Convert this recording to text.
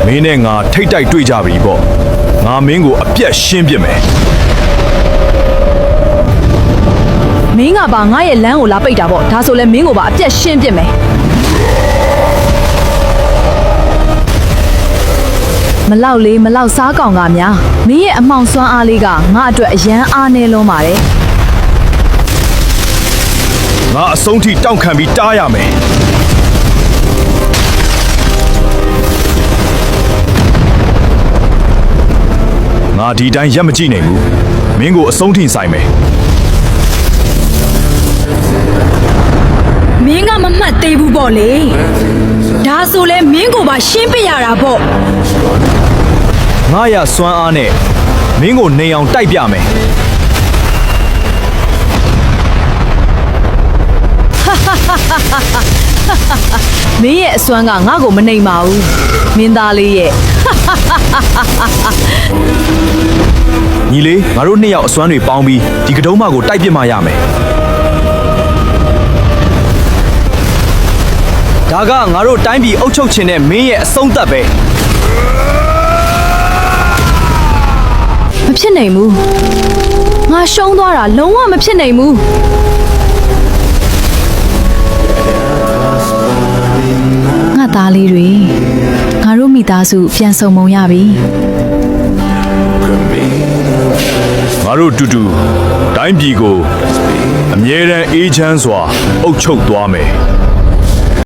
မင်းနဲ့ငါထိတ်တိုက်တွေ့ကြပြီပေါ့ငါမင်းကိုအပြတ်ရှင်းပစ်မယ် မင်းကပါငါရဲ့လမ်းကိုလာပိတ်တာပေါ့ဒါဆိုလဲမင်းကိုပါအပြတ်ရှင်းပစ်မယ်မလောက်လေးမလောက်စားကောင်ကများမင်းရဲ့အမောင်စွမ်းအားလေးကငါအတွက်အရန်အားနေလုံးပါတယ် ငါအဆုံးထိတောင့်ခံပြီးတားရမယ်ငါဒီတိုင်းရက်မကြည့်နိုင်ဘူးမင်းကိုအဆုံးထိဆိုင်မယ် မင်းကမမှတ်သေးဘူးပေါ့လေဒါဆိုလဲမင်းကိုပါရှင်းပစ်ရတာပေါ့ ငါရစွမ်းအားနဲ့မင်းကိုနေအောင်တိုက်ပြမယ် မင်းရဲ့အစွမ်းကငါ့ကိုမနှိမ်ပါဘူးမင်းသားလေးရဲ့ ညီလေးငါတို့နှစ်ယောက်အစွမ်းတွေပေါင်းပြီးဒီကတုံးမကိုတိုက်ပစ်မှရမယ်ဒါကငါတို့တိုင်းပြည်အုပ်ချုပ်ခြင်းနဲ့မင်းရဲ့အဆုံးသတ်ပဲ မဖြစ်နိုင်ဘူးငါရှုံးသွားတာလုံးဝမဖြစ်နိုင်ဘူးငါသားလေးတွေငါတို့မိသားစုပြန်ဆုံမုံရပြီ ငါတို့တူတူတိုင်းပြည်ကိုအမြဲတမ်းအေးချမ်းစွာအုပ်ချုပ်သွားမယ်